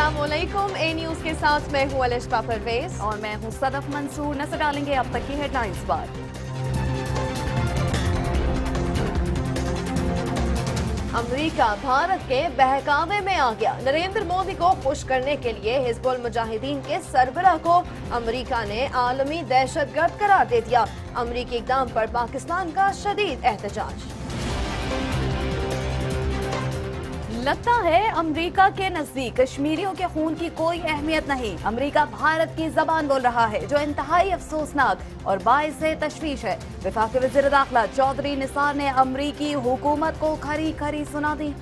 अस्सलामुअलैकुम। ए न्यूज के साथ मैं हूं अलिशा परवेज और मैं हूं सदफ मंसूर। नजर डालेंगे अब तक की हेडलाइंस पर। अमेरिका भारत के बहकावे में आ गया। नरेंद्र मोदी को खुश करने के लिए हिजबुल मुजाहिदीन के सरबराह को अमेरिका ने आलमी दहशतगर्द करार दे दिया। अमेरिकी इक़दाम पर पाकिस्तान का शदीद एहतजाज। लगता है अमेरिका के नजदीक कश्मीरियों के खून की कोई अहमियत नहीं। अमेरिका भारत की जबान बोल रहा है, जो इंतहाई अफसोसनाक और बाइस तशवीश है। वफाकी वज़ीर दाखिला चौधरी निसार ने अमेरिकी हुकूमत को खरी खरी सुना दी।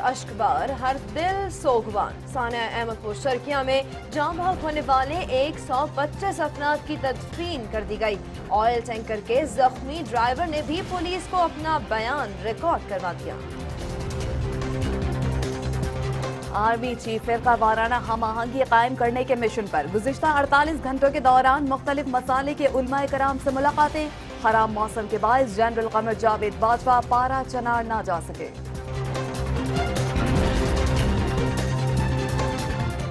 अश्कबार हर दिल सोगवान। सानिया अहमदपुर शर्किया में जाम भाग होने वाले 125 अफराद की तदफीन कर दी गई। ऑयल टैंकर के जख्मी ड्राइवर ने भी पुलिस को अपना बयान रिकॉर्ड करवा दिया। आर्मी चीफ फिरका वाराना हम आहंगी कायम करने के मिशन पर। गुज़िश्ता 48 घंटों के दौरान मुख्तलिफ मसाले के उलमाए कराम से मुलाकातें। खराब मौसम के बायस जनरल कमर जावेद बाजवा पारा चनार ना जा सके।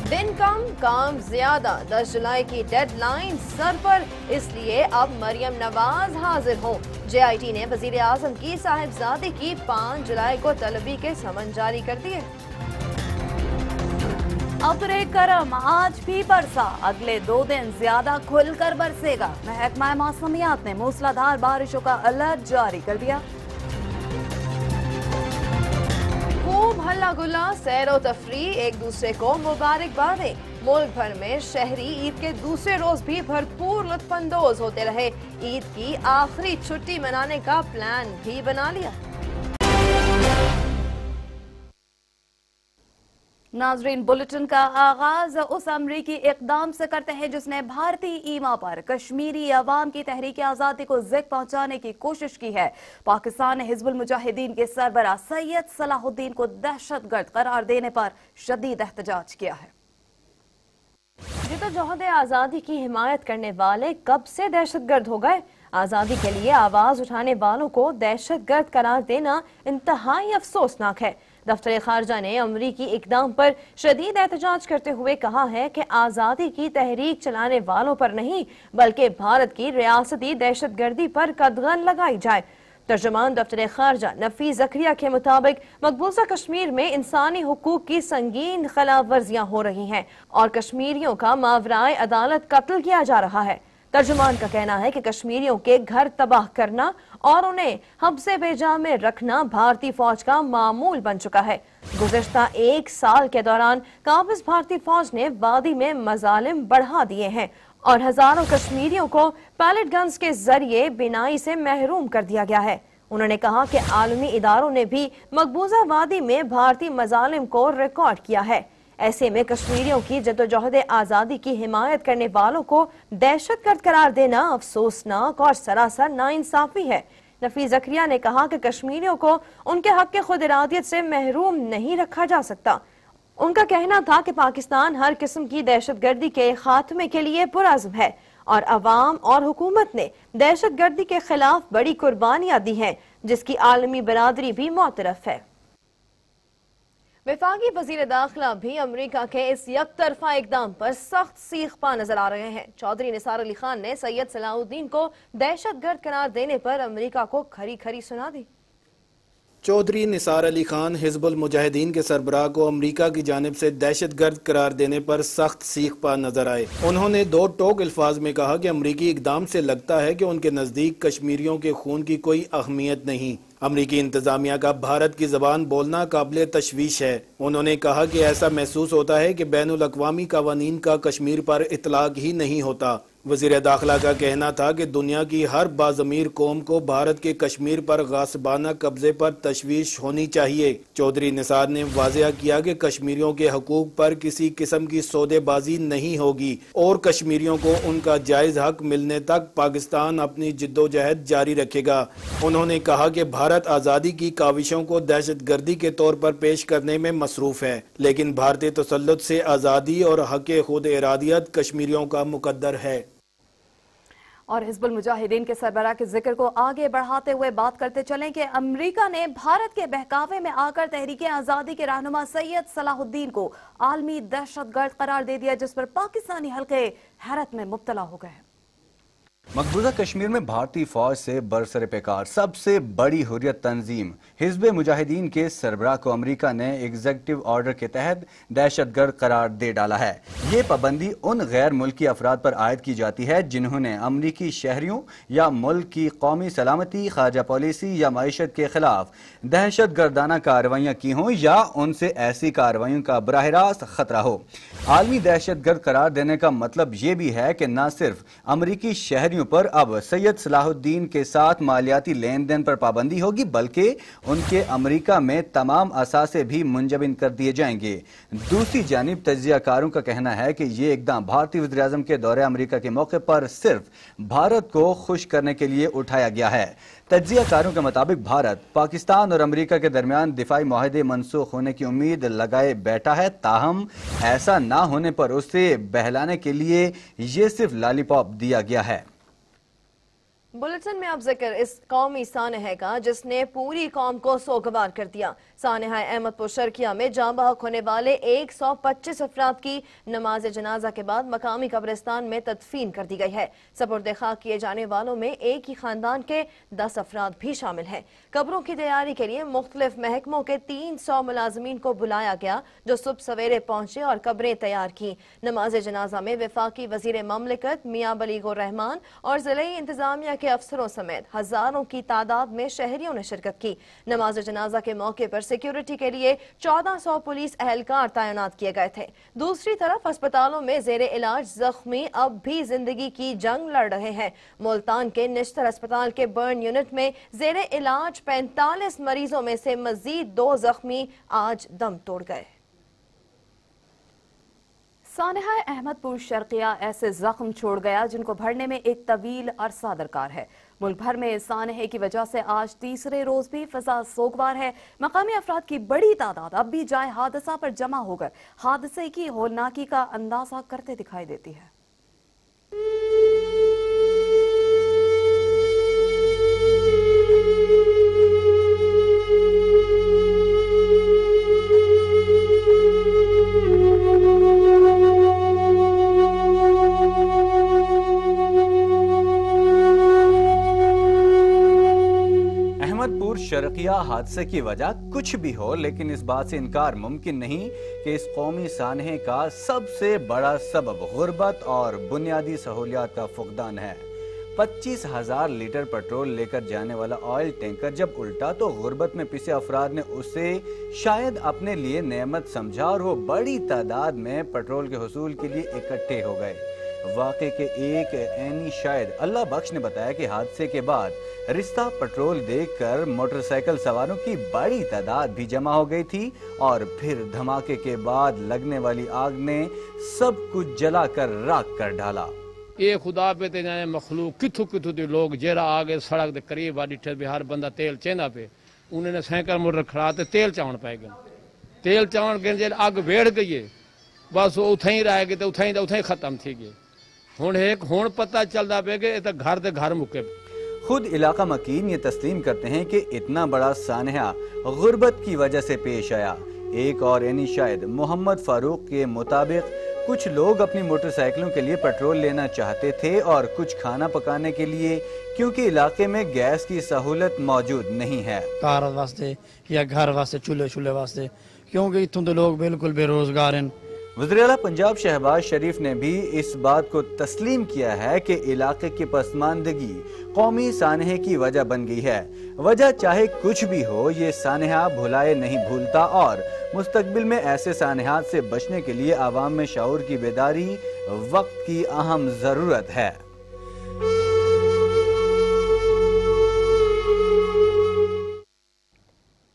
दिन कम काम ज्यादा। 10 जुलाई की डेडलाइन सर पर, इसलिए अब मरियम नवाज हाजिर हो। JIT ने वजीर आजम की साहिबजादी की 5 जुलाई को तलबी के समन जारी कर दिए। अब्रे करम आज भी बरसा, अगले 2 दिन ज्यादा खुलकर बरसेगा। महकमा मौसमियात ने मूसलाधार बारिशों का अलर्ट जारी कर दिया। खूब हल्ला गुल्ला, सैरो तफरी, एक दूसरे को मुबारकबादें। मुल्क भर में शहरी ईद के दूसरे रोज भी भरपूर लुत्फानंदोज होते रहे। ईद की आखिरी छुट्टी मनाने का प्लान भी बना लिया। नाजरीन, बुलेटिन का आगाज उस अमरीकी इकदाम से करते हैं जिसने भारतीय ईमा पर कश्मीरी अवाम की तहरीक आज़ादी को ज़िक पहुंचाने की कोशिश की है। पाकिस्तान ने हिजबुल मुजाहिदीन के सरबराह सैयद सलाहुद्दीन को दहशतगर्द करार देने पर शदीद एहतजाज किया है। जिद्दोजहद आज़ादी की हिमायत करने वाले कब से दहशतगर्द हो गए? आज़ादी के लिए आवाज उठाने वालों को दहशतगर्द करार देना इंतहाई अफसोसनाक है। दफ्तर खारजा ने अमरीकी इकदाम पर शदीद एहतजाज करते हुए कहा है कि आज़ादी की तहरीक चलाने वालों पर नहीं, बल्कि भारत की रियासती दहशतगर्दी पर कदगन लगाई जाए। तर्जुमान दफ्तर खारजा नफी ज़करिया के मुताबिक मकबूजा कश्मीर में इंसानी हुकूक की संगीन खिलाफ वर्जियां हो रही हैं और कश्मीरियों का मावराए अदालत कत्ल किया जा रहा है। तर्जुमान का कहना है कि कश्मीरियों के घर तबाह करना और उन्हें हब्से बेजा में रखना भारतीय फौज का मामूल बन चुका है। गुज़िश्ता 1 साल के दौरान काबिज भारतीय फौज ने वादी में मजालिम बढ़ा दिए हैं और हजारों कश्मीरियों को पैलेट गन्स के जरिए बिनाई से महरूम कर दिया गया है। उन्होंने कहा कि आलमी इदारों ने भी मकबूजा वादी में भारतीय मजालिम को रिकॉर्ड किया है। ऐसे में कश्मीरियों की जद्दोजहद आज़ादी की हिमायत करने वालों को दहशतगर्द करार देना अफसोसनाक और सरासर नाइंसाफी है। नफी ज़करिया ने कहा कि कश्मीरियों को उनके हक के खुद इरादियत से महरूम नहीं रखा जा सकता। उनका कहना था कि पाकिस्तान हर किस्म की दहशतगर्दी के खात्मे के लिए पुरअज़्म है और अवाम और हुकूमत ने दहशतगर्दी के खिलाफ बड़ी कुर्बानियां दी हैं, जिसकी आलमी बरादरी भी मोतरफ है। वफाकी वजीर दाखिला भी अमेरिका के इस यकतरफा इकदाम पर सख्त सीख पा नजर आ रहे हैं। चौधरी निसार अली खान ने सैयद सलाहुद्दीन को दहशतगर्द करार देने पर अमेरिका को खरी खरी सुना दी। चौधरी निसार अली खान हिजबुल मुजाहिदीन के सरबराह को अमेरिका की जानिब से दहशतगर्द करार देने पर सख्त सीख पा नजर आए। उन्होंने 2 टोक अल्फाज में कहा कि अमेरिकी इकदाम से लगता है कि उनके नजदीक कश्मीरियों के खून की कोई अहमियत नहीं। अमरीकी इंतजामिया का भारत की जबान बोलना काबिल तशवीश है। उन्होंने कहा कि ऐसा महसूस होता है कि बैनुल अक़वामी कवानीन का कश्मीर पर इतलाक ही नहीं होता। वज़ीर दाखिला का कहना था कि दुनिया की हर बाज़मीर कौम को भारत के कश्मीर पर गासिबाना कब्जे पर तशवीश होनी चाहिए। चौधरी निसार ने वाज़ेह किया कि कश्मीरियों के हकूक पर किसी किस्म की सौदेबाजी नहीं होगी और कश्मीरियों को उनका जायज़ हक मिलने तक पाकिस्तान अपनी जिद्दोजहद जारी रखेगा। उन्होंने कहा कि भारत आज़ादी की काविशों को दहशतगर्दी के तौर पर पेश करने में मसरूफ़ है, लेकिन भारतीय तसल्लुत से आज़ादी और हक़ खुद इरादियत कश्मीरियों का मुकद्दर है। और हिजबुल मुजाहिदीन के सरबराह के जिक्र को आगे बढ़ाते हुए बात करते चलें कि अमेरिका ने भारत के बहकावे में आकर तहरीक आज़ादी के रहनुमा सैयद सलाहुद्दीन को आलमी दहशतगर्द करार दे दिया, जिस पर पाकिस्तानी हल्के हैरत में मुब्तला हो गए। मकबूजा कश्मीर में भारतीय फौज से बरसरे पेकार सबसे बड़ी हुर्रियत तंजीम हिजब मुजाहिदीन के सरबराह को अमेरिका ने एग्जीक्यूटिव ऑर्डर के तहत दहशतगर्द करार दे डाला है। ये पाबंदी उन गैर मुल्की अफराद पर आयद की जाती है जिन्होंने अमरीकी शहरियों या मुल्क की कौमी सलामती, खारजा पॉलिसी या मईशत के खिलाफ दहशतगर्दाना कार्रवाइयाँ की हों या उनसे ऐसी कार्रवाइयों का बराह रास्त खतरा हो। आलमी दहशतगर्द करार देने का मतलब ये भी है कि न सिर्फ अमरीकी शहरियों पर अब सैयद सलाहुद्दीन के साथ मालियाती लेन देन पर पाबंदी होगी, बल्कि उनके अमेरिका में तमाम असासे भी मुंजबिन कर दिए जाएंगे। दूसरी जानिब तज्जियाकारों का कहना है कि ये इकदाम भारतीय वज़ीर-ए-आज़म के दौरे अमेरिका के मौके पर सिर्फ भारत को खुश करने के लिए उठाया गया है। तज्जियाकारों के मुताबिक भारत पाकिस्तान और अमेरिका के दरमियान दिफाई मुआहदे मनसूख होने की उम्मीद लगाए बैठा है, ताहम ऐसा ना होने पर उसे बहलाने के लिए ये सिर्फ लॉलीपॉप दिया गया है। बुलेटिन में अब जिक्र इस कौमी सानहे का जिसने पूरी कौम को सोगवार कर दिया। सानहा अहमदपुर शर्किया में जाँ बहक होने वाले 125 अफराद की नमाज जनाजा के बाद मकामी कब्रिस्तान में तदफीन कर दी गई है। सपुर्द खाक किए जाने वालों में एक ही खानदान के 10 अफराद भी शामिल हैं। कब्रों की तैयारी के लिए मुख्तलिफ महकमों के 300 मुलाजमीन को बुलाया गया, जो सुबह सवेरे पहुंचे और कब्रें तैयार की। नमाज जनाजा में वफाकी वजीर ममलिकत मियां बलीगुर रहमान और जिले इंतजामिया के अफसरों समेत हजारों की तादाद में शहरियों ने शिरकत की। नमाज जनाजा के मौके पर सिक्योरिटी के लिए 1400 पुलिस एहलकार तैनात किए गए थे। दूसरी तरफ अस्पतालों में जेरे इलाज जख्मी अब भी जिंदगी की जंग लड़ रहे हैं। मुल्तान के निश्तर अस्पताल के बर्न यूनिट में जेरे इलाज 45 मरीजों में से मजीद 2 जख्मी आज दम तोड़ गए। सानहा अहमदपुर शर्किया ऐसे जख्म छोड़ गया जिनको भरने में एक तवील अरसा दरकार है। मुल्क भर में सानहे की वजह से आज तीसरे रोज भी फिजा सोगवार है। मकामी अफराद की बड़ी तादाद अब भी जाए हादसा पर जमा होकर हादसे की होलनाकी का अंदाजा करते दिखाई देती है। शर्किया हादसे की वजह कुछ भी हो, लेकिन इस बात से इनकार मुमकिन नहीं कि इस कौमी सानहे का सबसे बड़ा सबब गुर्बत और बुनियादी सहूलियात का फुकदान है। 25,000 लीटर पेट्रोल लेकर जाने वाला ऑयल टैंकर जब उल्टा तो गुर्बत में पिसे अफराद ने उसे शायद अपने लिए नेमत समझा और वो बड़ी तादाद में पेट्रोल के हुसूल के लिए इकट्ठे हो गए। वाक़े के एक ऐनी शायद अल्लाह बख्श ने बताया कि हादसे के बाद रिश्ता पेट्रोल देखकर मोटरसाइकिल सवारों की बड़ी तादाद भी जमा हो गई थी और फिर धमाके के बाद लगने वाली आग ने सब कुछ जलाकर राख कर डाला। ये खुदा पे ते जाने मखलूक किथु किथु दे लोग जेरा आगे सड़क दे करीब आ डिठे बिहार बंदा तेल चेंदा पे उन्होंने साइकिल मोटर खड़ा ते तेल चावण पाए गए। तेल चावण गए जे आग वेड़ गई है बस उथे ही रह गए, उथे ही खत्म थी गए। हुण पता चलता पे कि तो घर दे घर मुके। खुद इलाका मकीन ये तस्लीम करते हैं कि इतना बड़ा सानहा गुर्बत की वजह से पेश आया। एक और यानी शायद मोहम्मद फारूक के मुताबिक कुछ लोग अपनी मोटरसाइकिलों के लिए पेट्रोल लेना चाहते थे और कुछ खाना पकाने के लिए, क्योंकि इलाके में गैस की सहूलत मौजूद नहीं है। कार वास्ते या घर वास्ते चूल्हे वास्ते, क्योंकि इतों तो लोग बिल्कुल बेरोजगार हैं। वज़ीर-ए-आला पंजाब शहबाज शरीफ ने भी इस बात को तस्लीम किया है कि इलाके की पसमानदगी कौमी सानहे की वजह बन गई है। वजह चाहे कुछ भी हो, ये सानहा भुलाए नहीं भूलता और मुस्तकबिल में ऐसे सानहात से बचने के लिए आवाम में शऊर की बेदारी वक्त की अहम जरूरत है।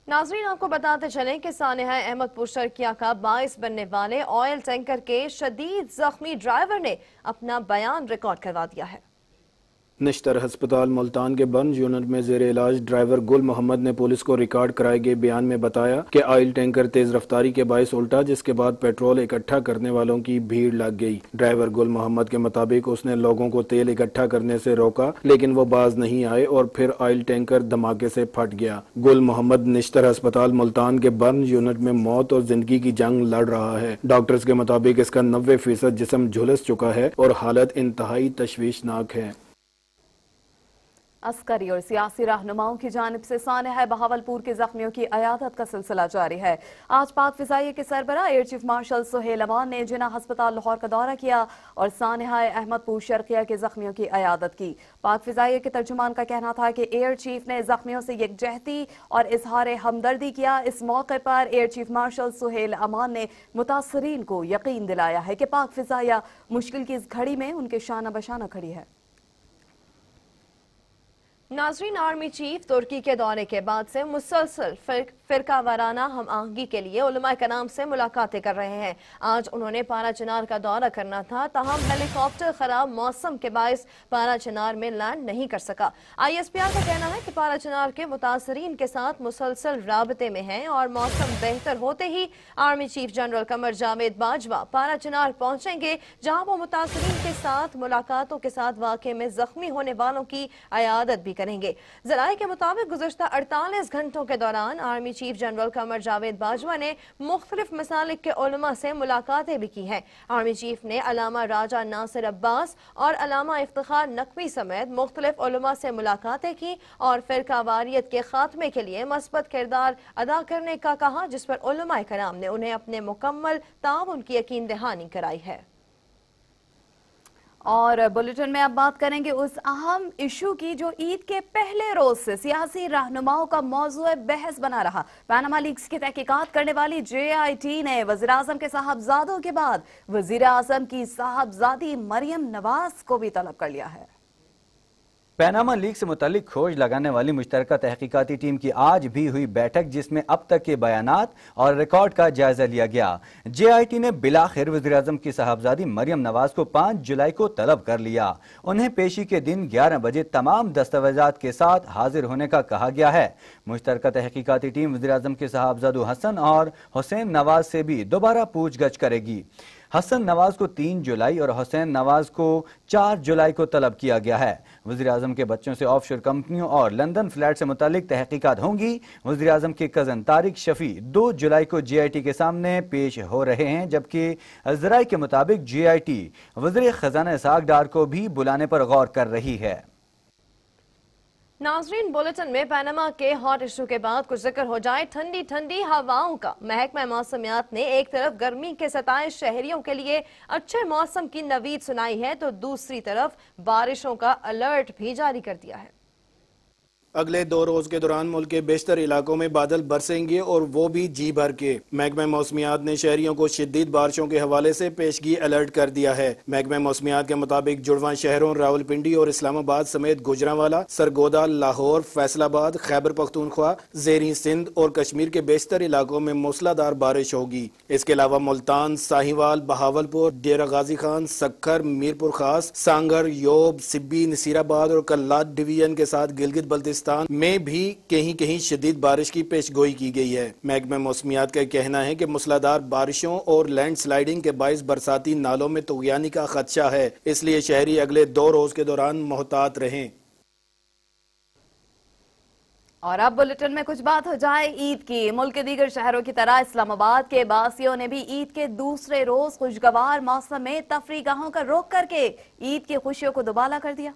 नाज़रीन, आपको बताते चलें कि सानेहा अहमदपुर शर्किया का बाइस बनने वाले ऑयल टैंकर के शदीद जख्मी ड्राइवर ने अपना बयान रिकॉर्ड करवा दिया है। निश्तर हस्पताल मुल्तान के बर्न यूनिट में जेर इलाज ड्राइवर गुल मोहम्मद ने पुलिस को रिकॉर्ड कराए गए बयान में बताया कि ऑयल टैंकर तेज रफ्तारी के बायस उल्टा, जिसके बाद पेट्रोल इकट्ठा करने वालों की भीड़ लग गई। ड्राइवर गुल मोहम्मद के मुताबिक उसने लोगों को तेल इकट्ठा करने से रोका, लेकिन वो बाज नहीं आए और फिर ऑयल टैंकर धमाके से फट गया। गुल मोहम्मद निश्तर हस्पताल मुल्तान के बर्न यूनिट में मौत और जिंदगी की जंग लड़ रहा है। डॉक्टर्स के मुताबिक इसका 90% जिस्म झुलस चुका है और हालत इंतहाई तशवीशनाक है। अस्करी और सियासी रहनुमाओं की जानिब से सानेहा बहावलपुर के जख्मियों की अयादत का सिलसिला जारी है। आज पाक फिजाइया के सरबराह एयर चीफ मार्शल सुहेल अमान ने जिना अस्पताल लाहौर का दौरा किया और सानेहा अहमदपुर शर्किया के जख्मियों की अयादत की। पाक फिजाइया के तर्जुमान का कहना था कि एयर चीफ ने जख्मियों से यकजहती और इजहार हमदर्दी किया। इस मौके पर एयर चीफ मार्शल सुहेल अमान ने मुतासरीन को यकीन दिलाया है कि पाक फिजाइया मुश्किल की इस घड़ी में उनके शाना बशाना खड़ी है। नाज़रीन, आर्मी चीफ तुर्की के दौरे के बाद से मुसलसल फिरका वाराना हम आहंगी के लिए उलमा कराम से मुलाकातें कर रहे हैं। आज उन्होंने पारा चिनार का दौरा करना था, ताहम हेलीकॉप्टर खराब मौसम के बायस पारा चिनार में लैंड नहीं कर सका। ISPR का कहना है कि पारा चिनार के मुतासरीन के साथ मुसलसल राबते में हैं और मौसम बेहतर होते ही army chief general Qamar Javed Bajwa पारा चिनार पहुंचेंगे, जहां वो मुतासरीन के साथ मुलाकातों के साथ वाकये में जख्मी होने वालों की अयादत भी करेंगे। ज़राए के मुताबिक गुज़श्ता 48 घंटों के दौरान army chief general Qamar Javed Bajwa ने मुख्तलिफ मसालिक के उलमा से मुलाकातें भी की हैं। आर्मी चीफ ने अलामा राजा नासिर अब्बास और अलामा इफ्तिखार नकवी समेत मुख्तलिफ उलमा से मुलाकातें की और फिरका वारियत के खात्मे के लिए मस्बत किरदार अदा करने का कहा, जिस पर उलमा कराम ने उन्हें अपने मुकम्मल ताउन की यकीन दहानी कराई है। और बुलेटिन में अब बात करेंगे उस अहम इशू की जो ईद के पहले रोज से सियासी रहनुमाओं का मौजूद बहस बना रहा। पनामा लीक्स की तहकीकात करने वाली JIT ने वज़ीर आज़म के साहबजादों के बाद वज़ीर आज़म की साहबजादी मरियम नवाज को भी तलब कर लिया है। पनामा लीक से मुतालिक खोज लगाने वाली मुश्तरका तहकीकाती टीम की आज भी हुई बैठक, जिसमें अब तक के बयानात और रिकॉर्ड का जायजा लिया गया। JIT ने बिलाखिर वज़ीर आज़म की साहबजादी मरियम नवाज को 5 जुलाई को तलब कर लिया। उन्हें पेशी के दिन 11 बजे तमाम दस्तावेजात के साथ हाजिर होने का कहा गया है। मुश्तरका तहकीकाती टीम वज़ीर आज़म के साहबजादों हसन और हुसैन नवाज से भी दोबारा पूछगछ करेगी। हसन नवाज को 3 जुलाई और हुसैन नवाज को 4 जुलाई को तलब किया गया है। वज़ीर आज़म के बच्चों से ऑफशोर कंपनियों और लंदन फ्लैट से मुतालिक तहकीकात होंगी। वज़ीर आज़म के कज़न तारिक शफी 2 जुलाई को JIT के सामने पेश हो रहे हैं, जबकि ज़राए के मुताबिक JIT वज़ीर खजाना इसहाक डार को भी बुलाने पर गौर कर रही है। नाज़रीन, बुलेटिन में पनामा के हॉट इशू के बाद कुछ जिक्र हो जाए ठंडी ठंडी हवाओं का। महकमा मौसमियात ने एक तरफ गर्मी के सताए शहरियों के लिए अच्छे मौसम की नवीद सुनाई है, तो दूसरी तरफ बारिशों का अलर्ट भी जारी कर दिया है। अगले 2 रोज के दौरान मुल्क के बेशतर इलाकों में बादल बरसेंगे और वो भी जी भर के। महकमा मौसमियात ने शहरियों को शदीद बारिशों के हवाले से पेशगी अलर्ट कर दिया है। महकमा मौसमियात के मुताबिक जुड़वा शहरों रावलपिंडी और इस्लामाबाद समेत गुजरांवाला, सरगोदा, लाहौर, फैसलाबाद, खैबर पख्तूनख्वा, ज़ेरी सिंध और कश्मीर के बेशतर इलाकों में मूसलाधार बारिश होगी। इसके अलावा मुल्तान, साहिवाल, बहावलपुर, डेरा गाजी खान, सक्खर, मीरपुर खास, सांगर, योब, सिब्बी, नसीराबाद और कल्लाद डिवीजन के साथ गिलगित बल्तिस्तान में भी कहीं कहीं शदीद बारिश की पेशगोई की गई है। महकमा मौसमियात का कहना है कि मूसलाधार बारिशों और लैंडस्लाइडिंग के बायस बरसाती नालों में तुग़यानी का खदशा है, इसलिए शहरी अगले 2 रोज के दौरान मोहतात रहें। और अब बुलेटिन में कुछ बात हो जाए ईद की। मुल्क के दीगर शहरों की तरह इस्लामाबाद के बासियों ने भी ईद के दूसरे रोज खुशगवार मौसम में तफरीगाहों का रुख करके ईद की खुशियों को दुबाला कर दिया।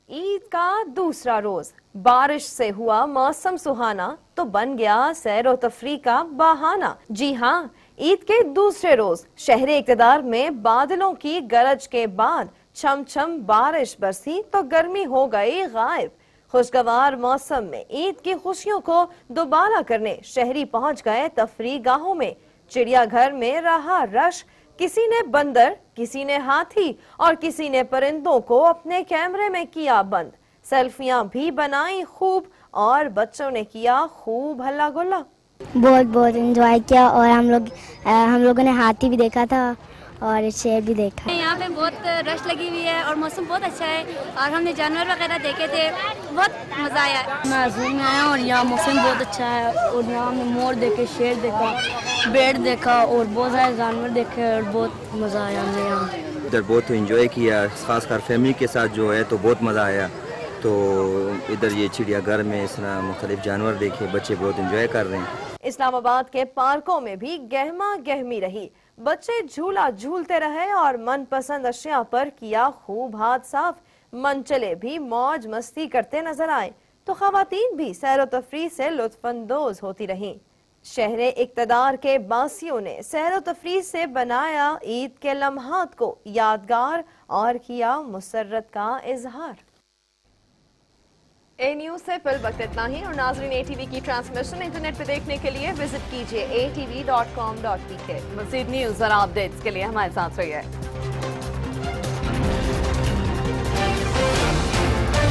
ईद का दूसरा रोज बारिश से हुआ मौसम सुहाना, तो बन गया सैर व तफरी का बहाना। जी हाँ, ईद के दूसरे रोज शहरी इक़्तिदार में बादलों की गरज के बाद छम छम बारिश बरसी तो गर्मी हो गई गायब। खुशगवार मौसम में ईद की खुशियों को दोबारा करने शहरी पहुंच गए तफरीह गाहों में। चिड़ियाघर में रहा रश, किसी ने बंदर, किसी ने हाथी और किसी ने परिंदों को अपने कैमरे में किया बंद। सेल्फियां भी बनाई खूब और बच्चों ने किया खूब हल्ला गुल्ला। बहुत एंजॉय किया और हम लोगों ने हाथी भी देखा था और शेर भी देखा। यहाँ पे बहुत रश लगी हुई है और मौसम बहुत अच्छा है और हमने जानवर वगैरह देखे थे, बहुत मज़ा आया। मैं जू में आया और यहाँ मौसम बहुत अच्छा है और यहाँ हमने मोर देखे, शेर देखा, बेड़ देखा और बहुत सारे जानवर देखे और बहुत मज़ा आया हमने यहाँ। इधर बहुत एंजॉय किया, खासकर फैमिली के साथ जो है तो बहुत मज़ा आया। तो इधर ये चिड़ियाघर में इस तरह मुख्तलिफ जानवर देखे, बच्चे बहुत एंजॉय कर रहे हैं। इस्लामाबाद के पार्कों में भी गहमा गहमी रही। बच्चे झूला झूलते रहे और मनपसंद अशिया पर किया खूब हाथ साफ। मनचले भी मौज मस्ती करते नजर आए तो खवातीन भी सैर तफरीह से लुत्फानंदोज होती रहीं। शहरे इक़्तिदार के बासियों ने सैर तफरीह से बनाया ईद के लम्हात को यादगार और किया मुसर्रत का इजहार। ए न्यूज़ से फिल वक्त इतना ही और नाज़रीन ATV की ट्रांसमिशन इंटरनेट पे देखने के लिए विजिट कीजिए atv.com.pk। मज़ीद न्यूज़ और अपडेट्स के लिए हमारे साथ रहिए।